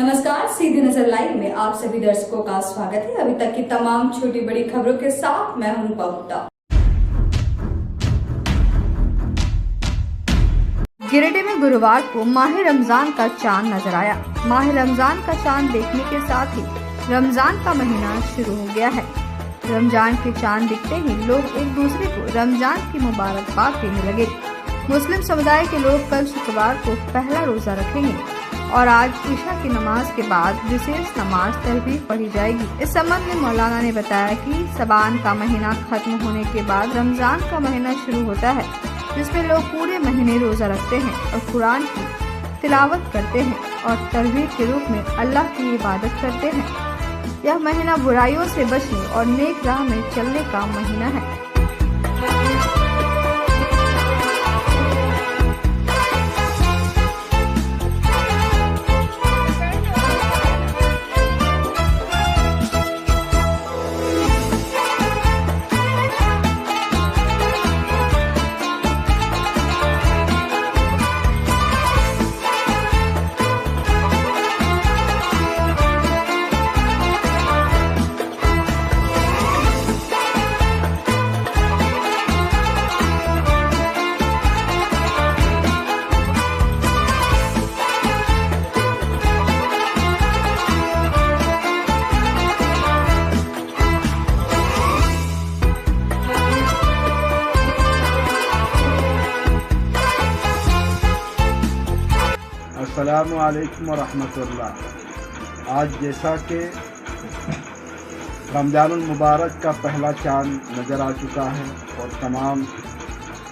नमस्कार, सीधी नजर लाइव में आप सभी दर्शकों का स्वागत है। अभी तक की तमाम छोटी बड़ी खबरों के साथ मैं हूं रूपा गुप्ता। गिरिडीह में गुरुवार को माह रमजान का चांद नजर आया। माह रमजान का चांद देखने के साथ ही रमजान का महीना शुरू हो गया है। रमजान के चांद दिखते ही लोग एक दूसरे को रमजान की मुबारकबाद देने लगे। मुस्लिम समुदाय के लोग कल शुक्रवार को पहला रोजा रखेंगे और आज ईशा की नमाज के बाद विशेष नमाज तरावीह पढ़ी जाएगी। इस संबंध में मौलाना ने बताया कि शबान का महीना खत्म होने के बाद रमजान का महीना शुरू होता है, जिसमें लोग पूरे महीने रोजा रखते हैं और कुरान की तिलावत करते हैं और तरावीह के रूप में अल्लाह की इबादत करते हैं। यह महीना बुराइयों से बचने और नेक राह में चलने का महीना है। अस्सलामु अलैकुम व रहमतुल्लाह। आज जैसा कि रमज़ानुल मुबारक का पहला चाँद नज़र आ चुका है और तमाम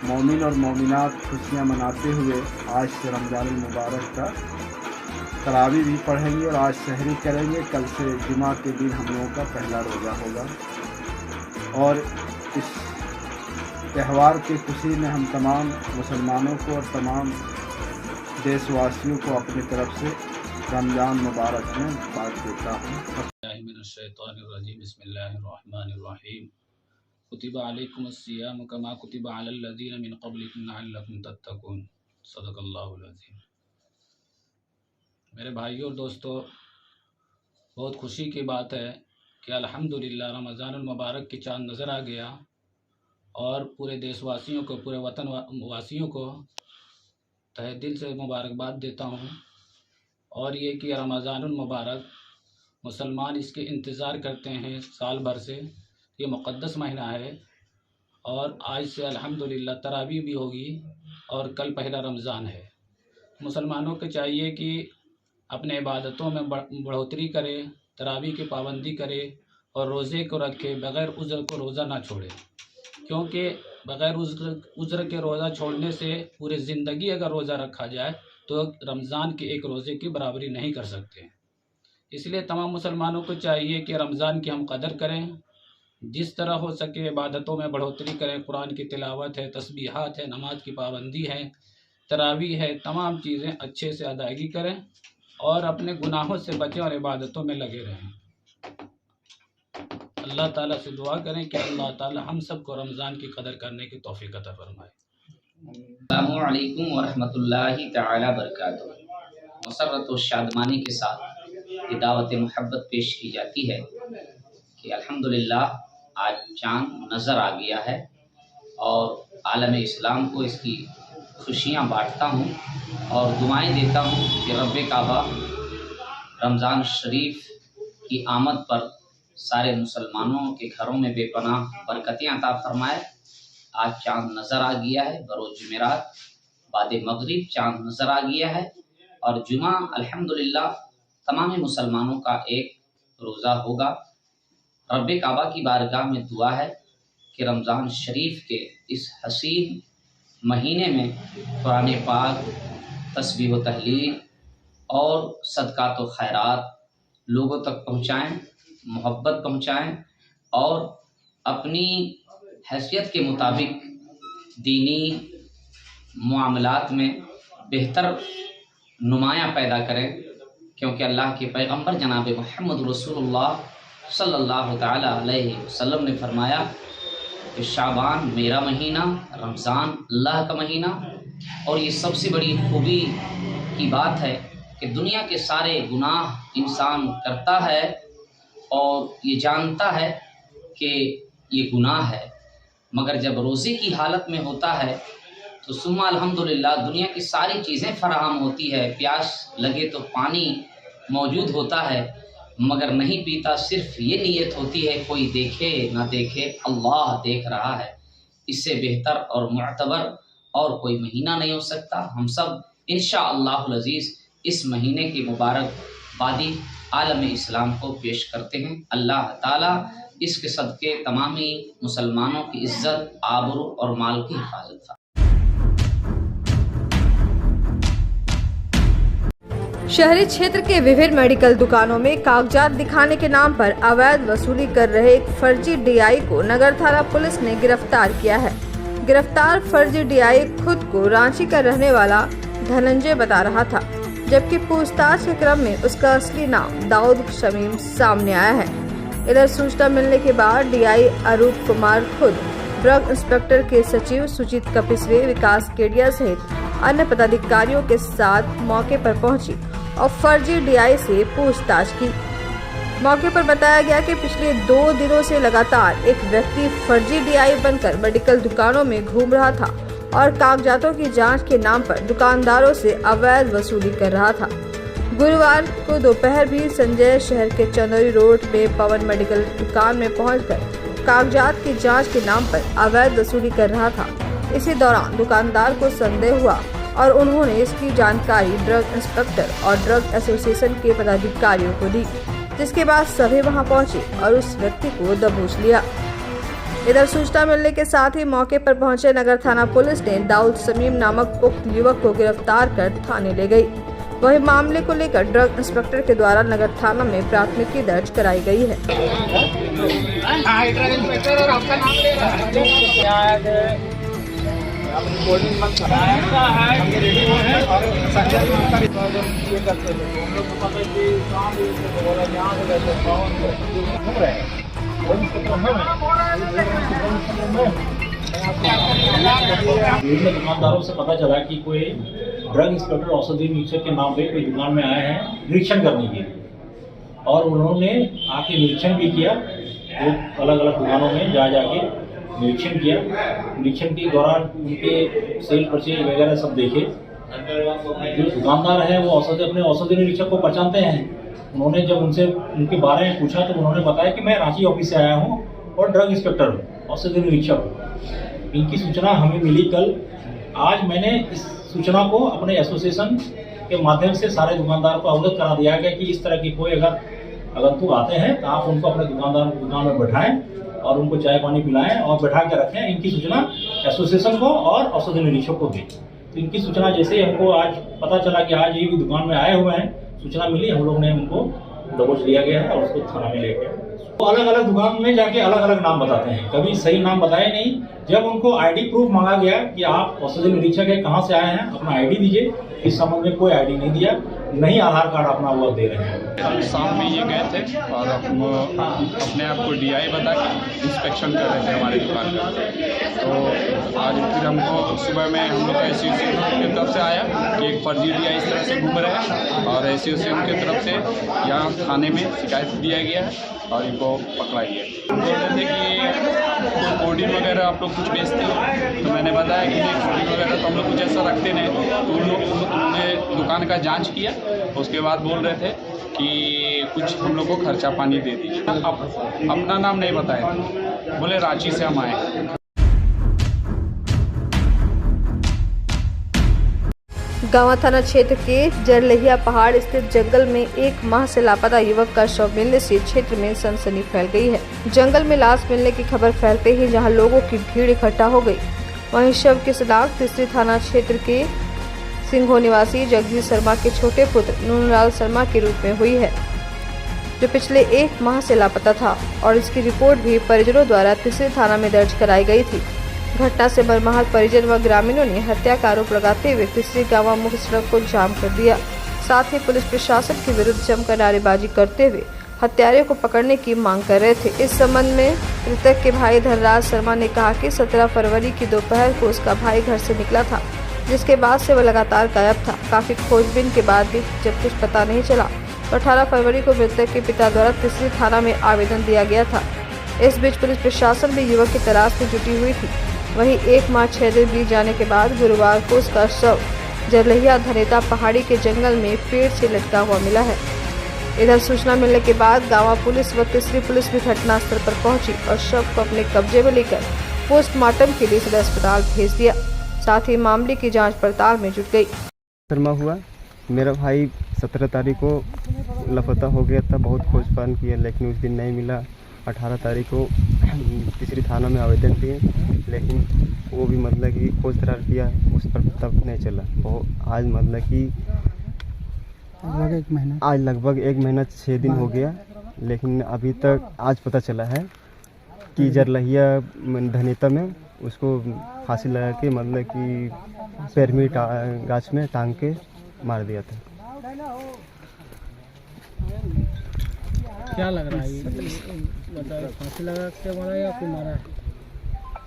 मोमिन और मोमिनात खुशियाँ मनाते हुए आज से रमज़ानुल मुबारक का तरावीह भी पढ़ेंगे और आज सहरी करेंगे। कल से जुमा के दिन हम लोगों का पहला रोज़ा होगा और इस त्यौहार की खुशी में हम तमाम मुसलमानों को और तमाम देशवासियों को अपनी तरफ से रमज़ान मुबारक में बात देता हूँ। बिस्मिल्लाहिर्रहमानिर्रहीम। कुतिबा अलैकुमुस्सियामु कमा कुतिबा अलल लज़ीना मिन क़ब्लिकुम लअल्लकुम तत्तक़ून। सदक़ल्लाहुल अज़ीम। मेरे भाइयों और दोस्तों, बहुत खुशी की बात है कि अल्हम्दुलिल्लाह रमज़ानुल मुबारक की चाँद नज़र आ गया और पूरे देशवासियों को, पूरे वतन वासियों को तहे दिल से मुबारकबाद देता हूँ। और ये कि रमज़ानुल मुबारक मुसलमान इसके इंतज़ार करते हैं साल भर से। ये मुक़द्दस महीना है और आज से अल्हम्दुलिल्लाह तरावीह भी होगी और कल पहला रमज़ान है। मुसलमानों को चाहिए कि अपने इबादतों में बढ़ोतरी करे, तरावीह की पाबंदी करे और रोज़े को रखे, बग़ैर उज़्र को रोज़ा ना छोड़े, क्योंकि बग़ैर उज़्र के रोज़ा छोड़ने से पूरी ज़िंदगी अगर रोज़ा रखा जाए तो रमज़ान के एक रोज़े की बराबरी नहीं कर सकते। इसलिए तमाम मुसलमानों को चाहिए कि रमज़ान की हम कदर करें, जिस तरह हो सके इबादतों में बढ़ोतरी करें। कुरान की तिलावत है, तस्बीहात है, नमाज की पाबंदी है, तरावीह है, तमाम चीज़ें अच्छे से अदायगी करें और अपने गुनाहों से बचें और इबादतों में लगे रहें। अल्लाह ताला से दुआ करें कि अल्लाह ताला हम सबको रमज़ान की कदर करने की तौफीक अता फरमाए। अस्सलामु अलैकुम व रहमतुल्लाहि तआला बरकातुहू। मसर्रत व शादमानी के साथ ये दावत मोहब्बत पेश की जाती है कि अल्हम्दुलिल्लाह आज चाँद नज़र आ गया है और आलम इस्लाम को इसकी खुशियाँ बाँटता हूँ और दुआएं देता हूँ कि रब्बे काबा रमज़ान शरीफ की आमद पर सारे मुसलमानों के घरों में बेपनाह बरकतें अता फरमाए। आज चाँद नज़र आ गया है, बरोज़ जुमेरात बाद मगरिब चाँद नज़र आ गया है और जुमा अल्हम्दुलिल्लाह तमाम मुसलमानों का एक रोज़ा होगा। रब्बे काबा की बारगाह में दुआ है कि रमज़ान शरीफ के इस हसीन महीने में कुरान पाक, तस्बीह व तहलील और सदक़ात व खैरात लोगों तक पहुँचाएँ, मोहब्बत पहुँचाएँ और अपनी हैसियत के मुताबिक दीनी मामलात में बेहतर नुमायाँ पैदा करें, क्योंकि अल्लाह के पैगंबर जनाब मोहम्मद रसूलुल्लाह सल्लल्लाहु तआला अलैहि वसल्लम ने फरमाया कि शाबान मेरा महीना, रमज़ान अल्लाह का महीना। और ये सबसे बड़ी खूबी की बात है कि दुनिया के सारे गुनाह इंसान करता है और ये जानता है कि ये गुनाह है, मगर जब रोज़े की हालत में होता है तो सुम्मा अल्हम्दुलिल्लाह दुनिया की सारी चीज़ें फराहम होती है, प्यास लगे तो पानी मौजूद होता है, मगर नहीं पीता। सिर्फ ये नीयत होती है कोई देखे ना देखे, अल्लाह देख रहा है। इससे बेहतर और मुअतबर और कोई महीना नहीं हो सकता। हम सब इंशाअल्लाहुल अज़ीज़ इस महीने की मुबारकबादी आलम इस्लाम को पेश करते हैं। अल्लाह ताला इसके सदक़े तमामी मुसलमानों की इज़्ज़त, आबरू और माल की हिफाजत फरमाए। शहरी क्षेत्र के विभिन्न मेडिकल दुकानों में कागजात दिखाने के नाम पर अवैध वसूली कर रहे एक फर्जी डीआई को नगर थाना पुलिस ने गिरफ्तार किया है। गिरफ्तार फर्जी डीआई खुद को रांची का रहने वाला धनंजय बता रहा था, जबकि पूछताछ के क्रम में उसका असली नाम दाऊद शमीम सामने आया है। इधर सूचना मिलने के बाद डीआई अरूप कुमार खुद ड्रग इंस्पेक्टर के सचिव सुजीत कपिसवे, विकास केडिया सहित अन्य पदाधिकारियों के साथ मौके पर पहुंची और फर्जी डीआई से पूछताछ की। मौके पर बताया गया कि पिछले 2 दिनों से लगातार एक व्यक्ति फर्जी डीआई बनकर मेडिकल दुकानों में घूम रहा था और कागजातों की जांच के नाम पर दुकानदारों से अवैध वसूली कर रहा था। गुरुवार को दोपहर भी संजय शहर के चंदौरी रोड में पवन मेडिकल दुकान में पहुंचकर कागजात की जांच के नाम पर अवैध वसूली कर रहा था। इसी दौरान दुकानदार को संदेह हुआ और उन्होंने इसकी जानकारी ड्रग इंस्पेक्टर और ड्रग एसोसिएशन के पदाधिकारियों को दी, जिसके बाद सभी वहां पहुंचे और उस व्यक्ति को दबोच लिया। इधर सूचना मिलने के साथ ही मौके पर पहुंचे नगर थाना पुलिस ने दाऊद शमीम नामक उक्त युवक को गिरफ्तार कर थाने ले गई। वही मामले को लेकर ड्रग इंस्पेक्टर के द्वारा नगर थाना में प्राथमिकी दर्ज कराई गई है। दुकानदारों से पता चला कि कोई ड्रग इंस्पेक्टर औषधि निरीक्षक के नाम पे कोई दुकान में आए हैं निरीक्षण करने के लिए, और उन्होंने आके निरीक्षण भी किया। वो अलग अलग दुकानों में जाके निरीक्षण किया। निरीक्षण के दौरान उनके सेल परचेज वगैरह सब देखे। जो दुकानदार है वो अपने औषधि निरीक्षक को पहचानते हैं। उन्होंने जब उनसे उनके बारे में पूछा तो उन्होंने बताया कि मैं रांची ऑफिस से आया हूँ और ड्रग इंस्पेक्टर हूँ, औषधि निरीक्षक हूँ। इनकी सूचना हमें मिली कल। आज मैंने इस सूचना को अपने एसोसिएशन के माध्यम से सारे दुकानदार को अवगत करा दिया गया कि इस तरह की कोई अगर आगंतुक आते हैं तो आप उनको अपने दुकान में बैठाएं और उनको चाय पानी पिलाएं और बैठा के रखें। इनकी सूचना एसोसिएशन को और औषधि निरीक्षक को दें। तो इनकी सूचना जैसे ही हमको आज पता चला कि आज ये भी दुकान में आए हुए हैं, सूचना मिली, हम लोग ने उनको दबोच लिया गया है और उसको थाना में ले गए। वो अलग अलग दुकान में जाके अलग अलग नाम बताते हैं, कभी सही नाम बताए नहीं। जब उनको आईडी प्रूफ मांगा गया कि आप औषधि निरीक्षक है, कहाँ से आए हैं, अपना आईडी दीजिए, इस संबंध में कोई आईडी नहीं दिया, नहीं आधार कार्ड अपना वो दे रहे हैं। कल शाम में ये गए थे और अपने आप को डीआई बता के इंस्पेक्शन कर रहे थे हमारी दुकान का। तो आज फिर हमको सुबह में हम लोग एसोसिएशन की तरफ से आया कि एक फर्जी डीआई इस तरह से घूम रहे हैं और एसोसिएशन की तरफ से यहाँ थाने में शिकायत दिया गया है और इनको पकड़ा गया। बोल रहे थे कि कोडिंग वगैरह आप लोग कुछ बेचते हो, तो मैंने बताया कि नहीं, कोडिंग वगैरह तो हम लोग कुछ ऐसा रखते नहीं। तो उन्होंने दुकान का जांच किया, उसके बाद बोल रहे थे कि कुछ हम लोग को खर्चा पानी दे दीजिए। अपना नाम नहीं बताया, बोले रांची से हम आए। गांवा थाना क्षेत्र के जरलहिया पहाड़ स्थित जंगल में 1 माह से लापता युवक का शव मिलने से क्षेत्र में सनसनी फैल गई है। जंगल में लाश मिलने की खबर फैलते ही जहां लोगों की भीड़ इकट्ठा हो गई, वहीं शव की शिनाख्त तीसरी थाना क्षेत्र के सिंघो निवासी जगदीश शर्मा के छोटे पुत्र नूनलाल शर्मा के रूप में हुई है, जो पिछले 1 माह से लापता था और इसकी रिपोर्ट भी परिजनों द्वारा तीसरी थाना में दर्ज कराई गई थी। घटना से मर्माहत परिजन व ग्रामीणों ने हत्या का आरोप लगाते हुए तीसरी गांवा मुख्य सड़क को जाम कर दिया। साथ ही पुलिस प्रशासन के विरुद्ध जमकर नारेबाजी करते हुए हत्यारे को पकड़ने की मांग कर रहे थे। इस संबंध में मृतक के भाई धनराज शर्मा ने कहा कि 17 फरवरी की दोपहर को उसका भाई घर से निकला था जिसके बाद से वह लगातार गायब था। काफी खोजबीन के बाद भी जब कुछ पता नहीं चला तो 18 फरवरी को मृतक के पिता द्वारा तीसरी थाना में आवेदन दिया गया था। इस बीच पुलिस प्रशासन भी युवक की तलाश में जुटी हुई थी। वहीं 1 माह 6 दिन बीत जाने के बाद गुरुवार को उसका शव जरलहिया धनेता पहाड़ी के जंगल में पेड़ से लटका हुआ मिला है। इधर सूचना मिलने के बाद गांवा पुलिस व तीसरी पुलिस भी घटनास्थल पर पहुंची और शव को अपने कब्जे में लेकर पोस्टमार्टम के लिए सदर अस्पताल भेज दिया। साथ ही मामले की जांच पड़ताल में जुट गई। शर्मा हुआ, मेरा भाई 17 तारीख को लापता हो गया था। बहुत खोजबीन किया लेकिन उस दिन नहीं मिला। 18 तारीख को तीसरी थाना में आवेदन दिए लेकिन वो भी मतलब कि खोज करार दिया, उस पर तब नहीं चला। बहुत आज मतलब कि आज लगभग 1 महीना 6 दिन हो गया, लेकिन अभी तक आज पता चला है कि जरलहिया धनेता में उसको फांसी लगा के मतलब कि पैर में गाछ में टांग के मार दिया था। क्या लग रहा है फांसी लगा के मारा या कोई मारा है?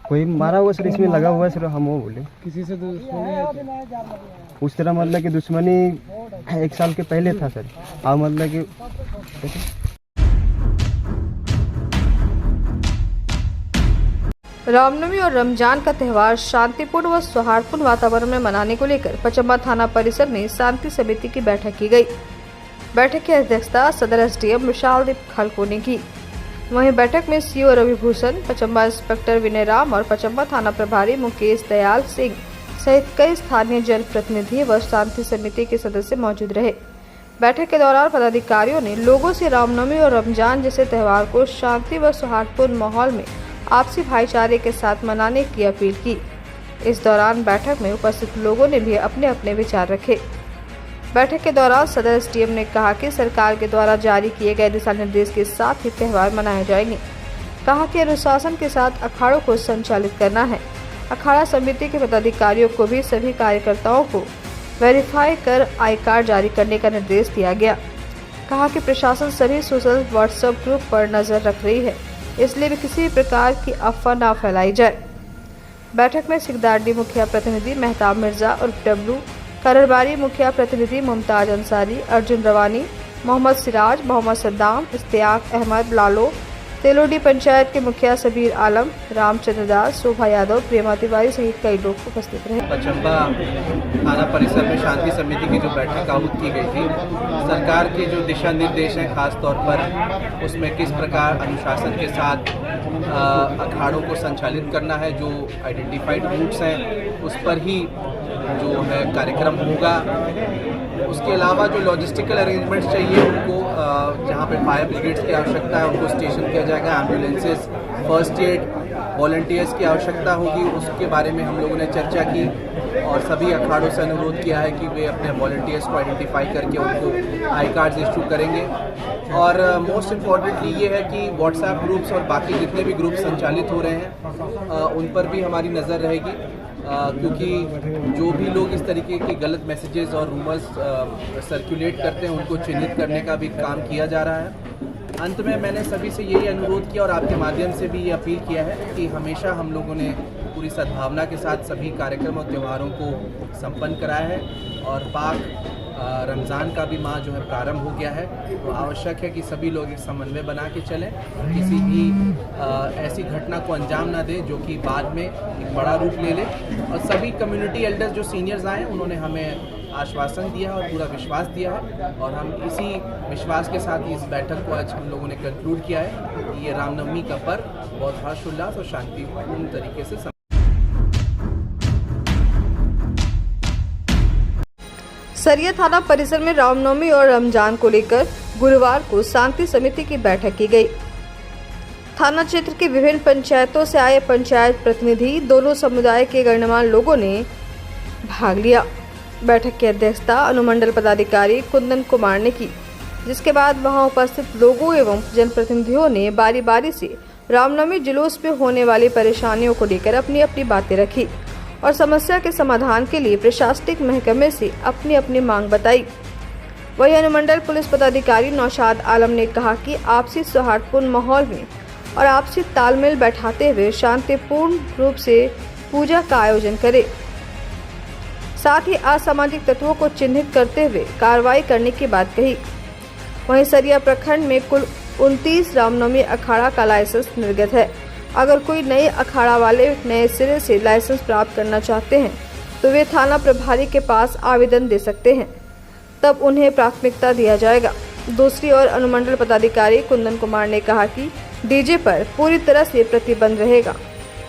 कोई मारा हुआ सर, इसमें लगा हुआ है सर, हम वो बोले। किसी से दुश्मनी है क्या? उस तरह मतलब कि दुश्मनी 1 साल के पहले था सर। और मतलब कि रामनवमी और रमजान का त्यौहार शांतिपूर्ण व सौहार्दपूर्ण वातावरण में मनाने को लेकर पचम्बा थाना परिसर में शांति समिति की बैठक की गई। बैठक की अध्यक्षता सदर एसडीएम विशालदीप खलको ने की। वहीं बैठक में सीओ रविभूषण, पचम्बा इंस्पेक्टर विनय राम और पचम्बा थाना प्रभारी मुकेश दयाल सिंह सहित कई स्थानीय जनप्रतिनिधि व शांति समिति के सदस्य मौजूद रहे। बैठक के दौरान पदाधिकारियों ने लोगों से रामनवमी और रमजान जैसे त्यौहार को शांति व सौहार्दपूर्ण माहौल में आपसी भाईचारे के साथ मनाने की अपील की। इस दौरान बैठक में उपस्थित लोगों ने भी अपने अपने विचार रखे। बैठक के दौरान सदर एसडीएम ने कहा कि सरकार के द्वारा जारी किए गए दिशा निर्देश के साथ ही त्यौहार मनाए जाएंगे। कहा कि अनुशासन के साथ अखाड़ों को संचालित करना है। अखाड़ा समिति के पदाधिकारियों को भी सभी कार्यकर्ताओं को वेरीफाई कर आई कार्ड जारी करने का निर्देश दिया गया। कहा कि प्रशासन सभी सोशल व्हाट्सएप ग्रुप पर नजर रख रही है, इसलिए भी किसी प्रकार की अफवाह न फैलाई जाए। बैठक में सिकदारडी मुखिया प्रतिनिधि मेहताब मिर्जा और डब्लू, कररबारी मुखिया प्रतिनिधि मुमताज अंसारी, अर्जुन रवानी, मोहम्मद सिराज, मोहम्मद सद्दाम, इश्तियाक अहमद, लालो, तेलोडी पंचायत के मुखिया सबीर आलम, रामचंद्र दास, शोभा यादव, प्रेमा तिवारी सहित कई लोग उपस्थित रहे। पचम्बा थाना परिसर में शांति समिति की जो बैठक आहूत की गई थी, सरकार के जो दिशा निर्देश हैं खास तौर पर उसमें किस प्रकार अनुशासन के साथ अखाड़ों को संचालित करना है, जो आइडेंटिफाइड रूट्स हैं उस पर ही जो है कार्यक्रम होगा। उसके अलावा जो लॉजिस्टिकल अरेंजमेंट्स चाहिए उनको जहाँ पे फायर ब्रिगेड्स की आवश्यकता है उनको स्टेशन किया जाएगा। एम्बुलेंसेस, फर्स्ट एड, वॉलंटियर्स की आवश्यकता होगी, उसके बारे में हम लोगों ने चर्चा की और सभी अखाड़ों से अनुरोध किया है कि वे अपने वॉलंटियर्स को आइडेंटिफाई करके उनको आई कार्ड्स इशू करेंगे। और मोस्ट इम्पॉर्टेंटली ये है कि व्हाट्सएप ग्रुप्स और बाकी जितने भी ग्रुप संचालित हो रहे हैं उन पर भी हमारी नज़र रहेगी, क्योंकि जो भी लोग इस तरीके के गलत मैसेजेस और रूमर्स सर्कुलेट करते हैं उनको चिन्हित करने का भी काम किया जा रहा है। अंत में मैंने सभी से यही अनुरोध किया और आपके माध्यम से भी ये अपील किया है कि हमेशा हम लोगों ने पूरी सद्भावना के साथ सभी कार्यक्रम और त्योहारों को संपन्न कराया है और पाक रमज़ान का भी माह जो है प्रारंभ हो गया है, तो आवश्यक है कि सभी लोग एक समन्वय बना के चलें, किसी भी ऐसी घटना को अंजाम ना दें जो कि बाद में एक बड़ा रूप ले ले। और सभी कम्युनिटी एल्डर्स जो सीनियर्स आए उन्होंने हमें आश्वासन दिया और पूरा विश्वास दिया है और हम इसी विश्वास के साथ ही इस बैठक को आज हम लोगों ने कंक्लूड किया है कि ये रामनवमी का पर्व बहुत हर्षोल्लास और शांतिपूर्ण तरीके से सरिया थाना परिसर में रामनवमी और रमजान को लेकर गुरुवार को शांति समिति की बैठक की गई। थाना क्षेत्र के विभिन्न पंचायतों से आए पंचायत प्रतिनिधि, दोनों समुदाय के गणमान्य लोगों ने भाग लिया। बैठक की अध्यक्षता अनुमंडल पदाधिकारी कुंदन कुमार ने की, जिसके बाद वहां उपस्थित लोगों एवं जनप्रतिनिधियों ने बारी बारी से रामनवमी जुलूस में होने वाली परेशानियों को लेकर अपनी अपनी बातें रखी और समस्या के समाधान के लिए प्रशासनिक महकमे से अपनी अपनी मांग बताई। वहीं अनुमंडल पुलिस पदाधिकारी नौशाद आलम ने कहा कि आपसी सौहार्दपूर्ण माहौल में और आपसी तालमेल बैठाते हुए शांतिपूर्ण रूप से पूजा का आयोजन करें। साथ ही असामाजिक तत्वों को चिन्हित करते हुए कार्रवाई करने की बात कही। वहीं सरिया प्रखंड में कुल 29 रामनवमी अखाड़ा का लाइसेंस निर्गत है। अगर कोई नए अखाड़ा वाले नए सिरे से लाइसेंस प्राप्त करना चाहते हैं तो वे थाना प्रभारी के पास आवेदन दे सकते हैं, तब उन्हें प्राथमिकता दिया जाएगा। दूसरी ओर अनुमंडल पदाधिकारी कुंदन कुमार ने कहा कि डीजे पर पूरी तरह से प्रतिबंध रहेगा।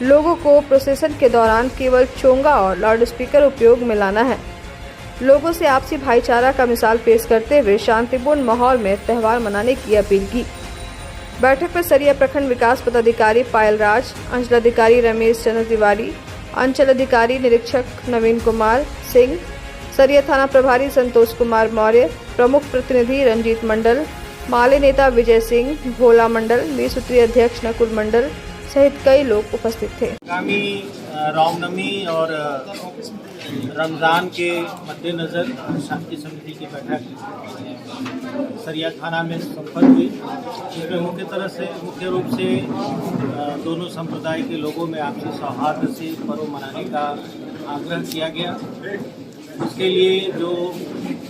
लोगों को प्रोसेसन के दौरान केवल चोंगा और लाउडस्पीकर उपयोग में लाना है। लोगों से आपसी भाईचारा का मिसाल पेश करते हुए शांतिपूर्ण माहौल में त्यौहार मनाने की अपील की। बैठक में सरिया प्रखंड विकास पदाधिकारी पायल राज, अंचलाधिकारी रमेश चंद्र तिवारी, अंचल अधिकारी निरीक्षक नवीन कुमार सिंह, सरिया थाना प्रभारी संतोष कुमार मौर्य, प्रमुख प्रतिनिधि रंजीत मंडल, माले नेता विजय सिंह, भोला मंडल, सूत्रीय अध्यक्ष नकुल मंडल सहित कई लोग उपस्थित थे। आगामी रामनवमी और रमज़ान के मद्देनज़र शांति समिति की बैठक सरिया थाना में संपन्न हुई, जिसमें मुख्य रूप से दोनों संप्रदाय के लोगों में आपसी सौहार्द से पर्व मनाने का आग्रह किया गया। उसके लिए जो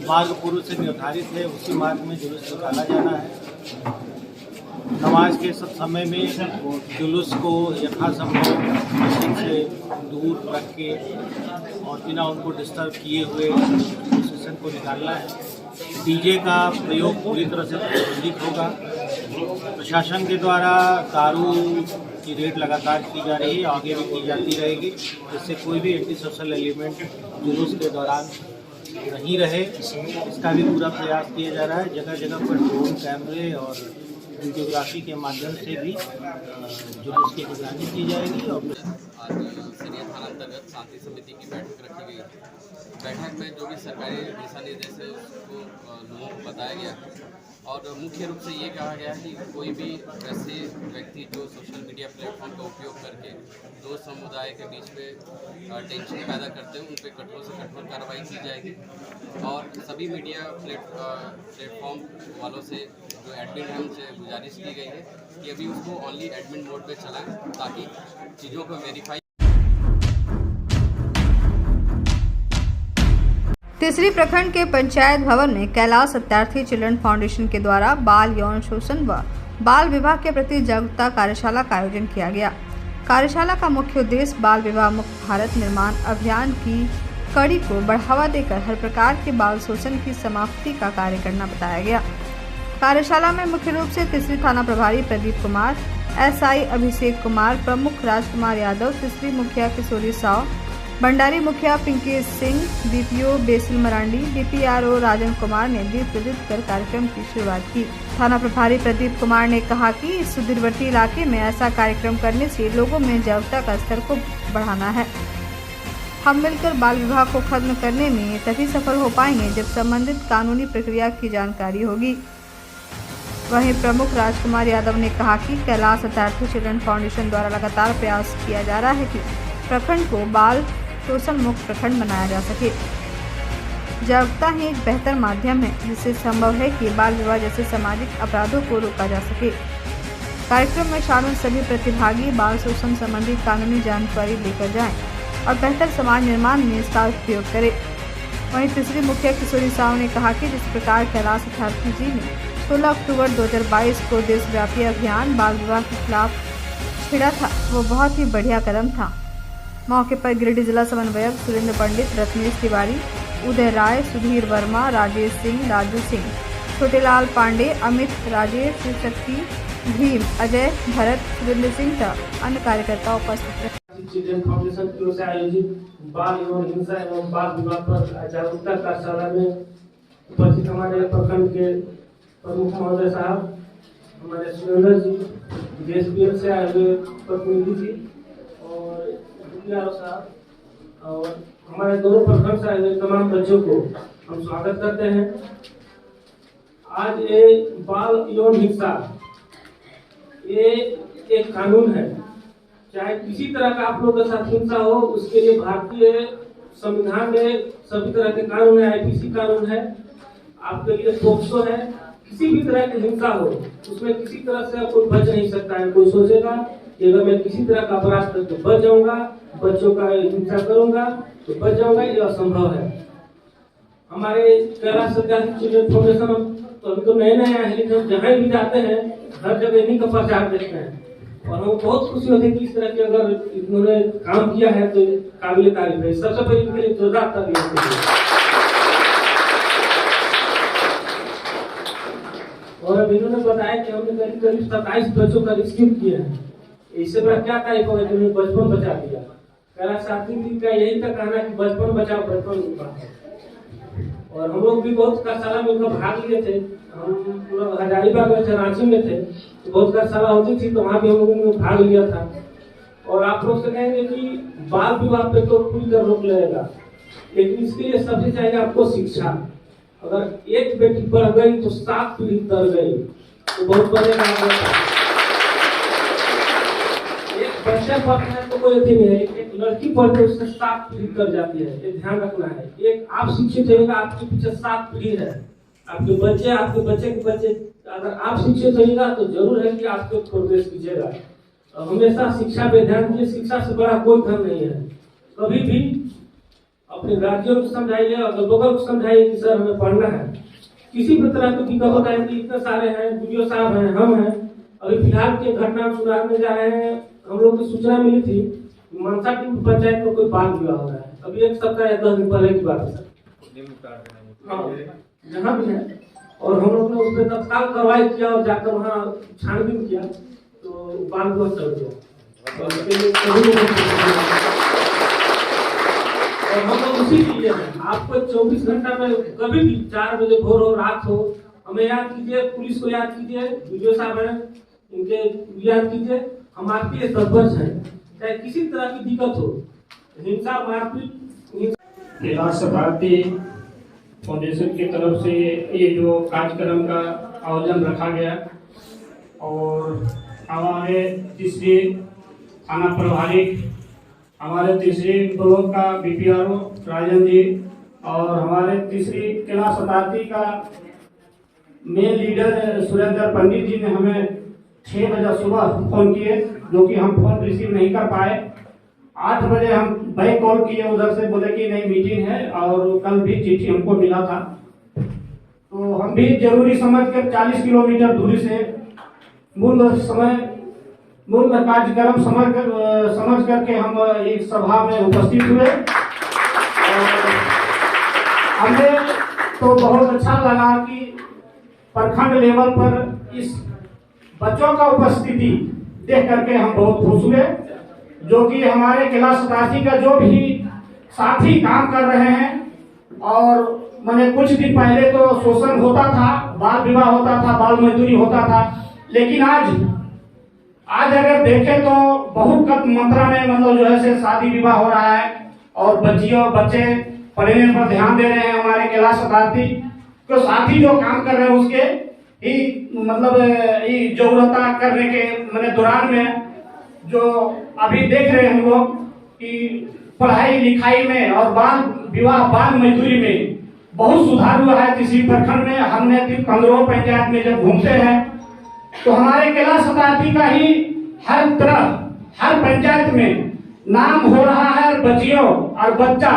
मार्ग पूर्व से निर्धारित है उसी मार्ग में जुलूस निकाला जाना है। नमाज के समय में जुलूस को यथासंभव मस्जिद से दूर रख के और बिना उनको डिस्टर्ब किए हुए प्रोसेसन को निकालना है। डीजे का प्रयोग पूरी तरह से प्रतिबंधित होगा। प्रशासन के द्वारा दारू की रेड लगातार की जा रही है, आगे भी की जाती रहेगी, जिससे कोई भी एंटी सोशल एलिमेंट जुलूस के दौरान नहीं रहे, इसका भी पूरा प्रयास किया जा रहा है। जगह जगह पर ड्रोन कैमरे और वीडियोग्राफी के माध्यम से भी जुलूस की निगरानी की जाएगी। और आज सरिया थाना अंतर्गत शांति समिति की बैठक रखी गई। बैठक में जो भी सरकारी दिशा निर्देश है उसको लोगों को बताया गया और मुख्य रूप से ये कहा गया कि कोई भी ऐसे व्यक्ति जो सोशल मीडिया प्लेटफॉर्म का उपयोग करके दो समुदाय के बीच में टेंशन पैदा करते हैं, उन पर कठोर से कठोर कार्रवाई की जाएगी। और सभी मीडिया प्लेटफॉर्म वालों से जो एडमिन है उनसे गुजारिश की गई है कि अभी उसको ओनली एडमिन मोड पे चलाएं ताकि चीज़ों को वेरीफाई। तीसरी प्रखंड के पंचायत भवन में कैलाश सत्यार्थी चिल्ड्रन फाउंडेशन के द्वारा बाल यौन शोषण व बाल विवाह के प्रति जागरूकता कार्यशाला का आयोजन किया गया। कार्यशाला का मुख्य उद्देश्य बाल विवाह मुक्त भारत निर्माण अभियान की कड़ी को बढ़ावा देकर हर प्रकार के बाल शोषण की समाप्ति का कार्य करना बताया गया। कार्यशाला में मुख्य रूप से तीसरी थाना प्रभारी प्रदीप कुमार, एसआई अभिषेक कुमार, प्रमुख राजकुमार यादव, तीसरी मुखिया किशोरी साव, भंडारी मुखिया पिंकी सिंह, बीपीओ बेसिल मरांडी, डीपीआरओ राजन कुमार ने दीप प्रज्वलित कर कार्यक्रम की शुरुआत की। थाना प्रभारी प्रदीप कुमार ने कहा कि इस सुदूरवर्ती इलाके में ऐसा कार्यक्रम करने से लोगों में जागरूकता का स्तर को बढ़ाना है। हम मिलकर बाल विवाह को खत्म करने में तभी सफल हो पाएंगे जब संबंधित कानूनी प्रक्रिया की जानकारी होगी। वहीं प्रमुख राजकुमार यादव ने कहा कि कैलाश सत्यार्थी चिल्ड्रन फाउंडेशन द्वारा लगातार प्रयास किया जा रहा है कि प्रखंड को बाल शोषण मुक्त प्रखंड बनाया जा सके। जागरूकता ही एक बेहतर माध्यम है जिससे संभव है कि बाल विवाह जैसे सामाजिक अपराधों को रोका जा सके। कार्यक्रम में शामिल सभी प्रतिभागी बाल शोषण संबंधी कानूनी जानकारी लेकर जाएं और बेहतर समाज निर्माण में इसका उपयोग करें। वहीं तीसरी मुखिया किशोरी साव ने कहा कि जिस प्रकार कैलाश सत्यार्थी जी ने 16 अक्टूबर 2022 को देशव्यापी अभियान बाल विवाह के खिलाफ छिड़ा था, वो बहुत ही बढ़िया कदम था। मौके पर गिरिडीह जिला समन्वयक सुरेंद्र पंडित, रत्नेश तिवारी, उदय राय, सुधीर वर्मा, राजेश सिंह, राजू सिंह, छोटेलाल पांडे, अमित, राजेश, शिवशक्ति, भीम, अजय, भरत, सुरेंद्र सिंह तथा अन्य कार्यकर्ता उपस्थित रहे। चिल्ड्रन फाउंडेशन की ओर से आयोजित बाल यौन हिंसा एवं बाल विवाह पर जागरूकता कार्यशाला में उपस्थित हमारे प्रखंड के प्रमुख महोदय साहब, हमारे सुरेंद्र जी, जेएसपीएल से आए हुए प्रतिनिधि जी और साहब और हमारे दोनों प्रखंड से आए हुए तमाम बच्चों को हम स्वागत करते हैं। आज ये बाल यौन हिंसा ये एक कानून है, चाहे किसी तरह का आप लोगों के साथ हिंसा हो उसके लिए भारतीय संविधान में सभी तरह के कानून है, आईपीसी कानून है, आपके लिए पोक्सो है। किसी भी तरह की हिंसा हो उसमें किसी तरह से कोई बच नहीं सकता है। कोई सोचेगा कि अगर मैं किसी तरह का अपराध करके बच जाऊंगा, बच्चों का हिंसा करूंगा तो बच जाऊंगा, ये असंभव है। हमारे कैलाश सरकारी चिल्ड्रन फाउंडेशन अभी तो नए नए हैं, लेकिन हम जहाँ भी जाते हैं हर जगह इन्हीं का प्रचार देखते हैं और हमें बहुत खुशी होती है कि इस तरह के अगर इन्होंने काम किया है तो काबिल तारीफ है। सबसे पहले इनके लिए जोरदार तारीफ है। और अब इन्होंने बताया कि हमने करीब करीब 27 बच्चों का रेस्क्यू किया है। इससे बड़ा क्या तारीफ होगा कि उन्होंने बचपन बचा दिया। कैलाश साथी जी का यही तक कहना है कि बचपन बचाओ, बचपन बचाओ। और हम लोग भी बहुत कार्यशाला में उनका भाग लिए थे। हम पूरा हजारीबाग में थे, रांची में थे, तो बहुत कार्यशाला होती थी तो वहाँ भी हम लोगों ने भाग लिया था। और आप लोग से कहेंगे कि बाल विवाह पे तो पूरी तरह रोक लगेगा, लेकिन इसके लिए सबसे चाहिए आपको शिक्षा। अगर एक बेटी बढ़ गई तो 7 पीढ़ी तर गई, तो बहुत बड़े काम है। एक बच्चा पढ़ता है तो कोई अथी नहीं है, एक लड़की पढ़ती है उससे 7 पीढ़ी कर जाती है, ये ध्यान रखना है। एक आप शिक्षित होगा, आपके पीछे 7 पीढ़ी है, आपके बच्चे के बच्चे। अगर आप शिक्षित होगा तो जरूर है कि आपको प्रोग्रेस कीजिएगा। हमेशा शिक्षा पे ध्यान दीजिए, शिक्षा से बड़ा कोई धन नहीं है। कभी भी अपने गार्जियन को समझाइए, अगल बगल को समझाइए कि सर हमें पढ़ना है। किसी भी तरह की दिक्कत होता है कि इतने सारे हैं, वीडियो साहब हैं, हम हैं। अभी फिलहाल की घटना सुनाने जा रहे हैं। हम लोग की सूचना मिली थी मनसा टीम पंचायत में कोई बाल विवाह हो रहा है। अभी 1 सप्ताह या 10 दिन पहले की बात है सर। हाँ, जहाँ भी है। और हम लोग ने उस पर तत्काल कार्रवाई किया और जाकर वहाँ छानबीन किया तो बाल विवाह चल गया। और हम लोग उसी के लिए हैं। आपको 24 घंटा में कभी भी 4 बजे भोर हो, रात हो, हमें याद कीजिए, पुलिस को याद कीजिए, वीडियो साहब हैं इनके याद कीजिए। हम आपके लिए तत्पर हैं, चाहे किसी तरह की दिक्कत हो, हिंसा मारपीट। कैलाश सरकारी फाउंडेशन की तरफ से ये जो कार्यक्रम का आयोजन रखा गया और हमारे तीसरी थाना प्रभारी, हमारे तीसरी ब्लॉक का बीपीआरओ राजन जी और हमारे तीसरी कैलाश सरकारी का मेन लीडर सुरेंद्र पंडित जी ने हमें 6 बजे सुबह फोन किए, जो कि हम फोन रिसीव नहीं कर पाए। 8 बजे हम बैक कॉल किए, उधर से बोले कि नहीं मीटिंग है और कल भी चिट्ठी हमको मिला था। तो हम भी जरूरी समझकर 40 किलोमीटर दूरी से मूल कार्यक्रम समझ करके हम एक सभा में उपस्थित हुए। हमें तो बहुत अच्छा लगा कि प्रखंड लेवल पर इस बच्चों का उपस्थिति देख करके हम बहुत खुश हुए, जो कि हमारे कैलाश सरकारी का जो भी साथी काम कर रहे हैं। और मैंने कुछ दिन पहले तो शोषण होता था, बाल विवाह होता था, बाल मजदूरी होता था, लेकिन आज अगर देखें तो बहुत कम मात्रा में मतलब जो है से शादी विवाह हो रहा है और बच्चे पढ़ने पर ध्यान दे रहे हैं। हमारे कैलाश सरकारी तो साथी जो काम कर रहे हैं उसके ही मतलब जरूरता करने के मैंने दौरान में जो अभी देख रहे हैं हम लोग कि पढ़ाई लिखाई में और बाल विवाह बाल मजदूरी में बहुत सुधार हुआ है। किसी प्रखंड में हमने 15 पंचायत में जब घूमते हैं तो हमारे कैलाश सरकारी का ही हर पंचायत में नाम हो रहा है। बच्चियों और बच्चा